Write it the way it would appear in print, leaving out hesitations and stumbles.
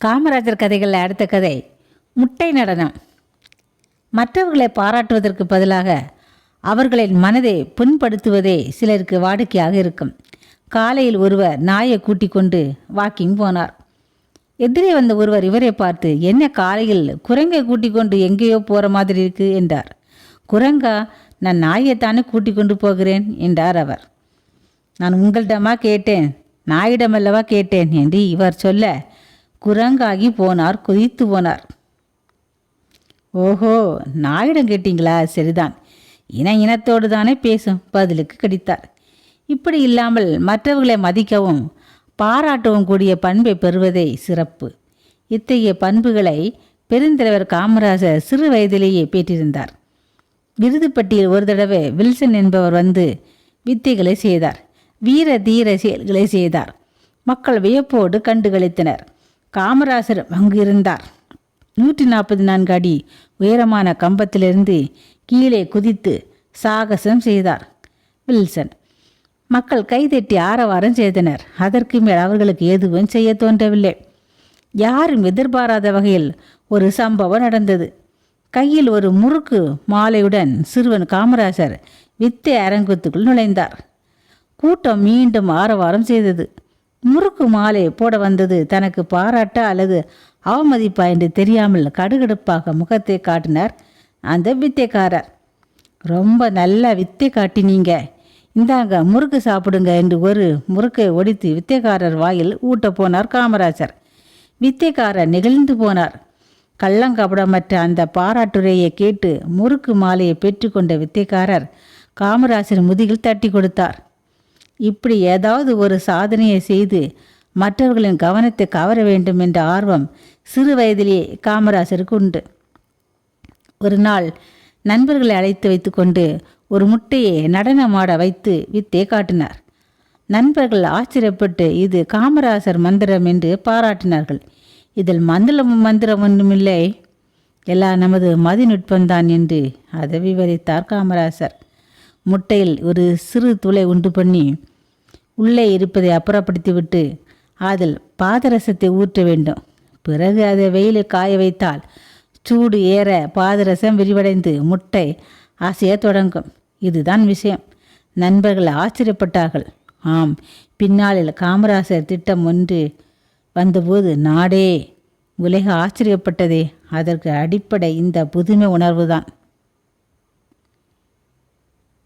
காமராஜர் கதைகளில் அடுத்த கதை முட்டை நடனம். மற்றவர்களை பாராட்டுவதற்கு பதிலாக அவர்களின் மனதை புண்படுத்துவதே சிலருக்கு வாடிக்கையாக இருக்கும். காலையில் ஒருவர் நாயை கூட்டிக் கொண்டு வாக்கிங் போனார். எதிரே வந்த ஒருவர் இவரை பார்த்து, என்ன காலையில் குரங்கை கூட்டிக் கொண்டு எங்கேயோ போகிற மாதிரி இருக்கு என்றார். குரங்கா? நான் நாயைத்தானே கூட்டிக் கொண்டு போகிறேன் என்றார் அவர். நான் உங்களிடமா கேட்டேன், நாயிடமல்லவா கேட்டேன் என்று இவர் சொல்ல குரங்காகி போனார், குதித்து போனார். ஓஹோ, நாயிடம் கேட்டீங்களா? சரிதான், இனத்தோடு தானே பேசும், பதிலுக்கு கடித்தார். இப்படி இல்லாமல் மற்றவர்களை மதிக்கவும் பாராட்டவும் கூடிய பண்பை பெறுவதே சிறப்பு. இத்தகைய பண்புகளை பெருந்தலைவர் காமராஜர் சிறு வயதிலேயே பெற்றிருந்தார். விருதுப்பட்டியில் ஒரு தடவை வில்சன் என்பவர் வந்து வித்தைகளை செய்தார், வீர தீர செயல்களை செய்தார். மக்கள் வியப்போடு கண்டுகளித்தனர். காமராஜர் அங்கு இருந்தார். 144 அடி உயரமான கம்பத்திலிருந்து கீழே குதித்து சாகசம் செய்தார் வில்சன். மக்கள் கைதட்டி ஆரவாரம் செய்தனர். அதற்கு மேல் அவர்களுக்கு எதுவும் செய்ய தோன்றவில்லை. யாரும் எதிர்பாராத வகையில் ஒரு சம்பவம் நடந்தது. கையில் ஒரு முறுக்கு மாலையுடன் சிறுவன் காமராஜர் வித்தை அரங்கத்துக்குள் நுழைந்தார். கூட்டம் மீண்டும் ஆரவாரம் செய்தது. முறுக்கு மாலை போட வந்தது தனக்கு பாராட்டா அல்லது அவமதிப்பா என்று தெரியாமல் கடுகடுப்பாக முகத்தை காட்டினார் அந்த வித்தைக்காரர். ரொம்ப நல்ல வித்தை காட்டினீங்க, இந்தாங்க முறுக்கு சாப்பிடுங்க என்று ஒரு முறுக்கை ஒடித்து வித்தைக்காரர் வாயில் ஊட்ட போனார் காமராஜர். வித்தைக்காரர் நெகிழ்ந்து போனார். கள்ளங்கபடமற்ற அந்த பாராட்டுரையை கேட்டு முறுக்கு மாலையை பெற்றுக்கொண்ட வித்தைக்காரர் காமராஜர் முதுகில் தட்டி கொடுத்தார். இப்படி ஏதாவது ஒரு சாதனையை செய்து மற்றவர்களின் கவனத்தை கவர வேண்டும் என்ற ஆர்வம் சிறு வயதிலேயே காமராஜருக்கு உண்டு. ஒரு நாள் நண்பர்களை அழைத்து வைத்து கொண்டு ஒரு முட்டையை நடனமாட வைத்து வித்தை காட்டினார். நண்பர்கள் ஆச்சரியப்பட்டு இது காமராஜர் மந்திரம் என்று பாராட்டினார்கள். இதில் மந்திரம் ஒன்றுமில்லை, எல்லாம் நமது மதிநுட்பம்தான் என்று அதை விவரித்தார் காமராஜர். முட்டையில் ஒரு சிறு துளை உண்டு பண்ணி உள்ளே இருப்பதை அப்புறப்படுத்திவிட்டு அதில் பாதரசத்தை ஊற்ற வேண்டும். பிறகு அதை வெயிலில் காய வைத்தால் சூடு ஏற பாதரசம் விரிவடைந்து முட்டை அசைய தொடங்கும். இதுதான் விஷயம். நண்பர்கள் ஆச்சரியப்பட்டார்கள். ஆம், பின்னாளில் காமராஜர் திட்டம் ஒன்று வந்தபோது நாடே உலக ஆச்சரியப்பட்டதே. அதற்கு அடிப்படை இந்த புதுமை உணர்வுதான்.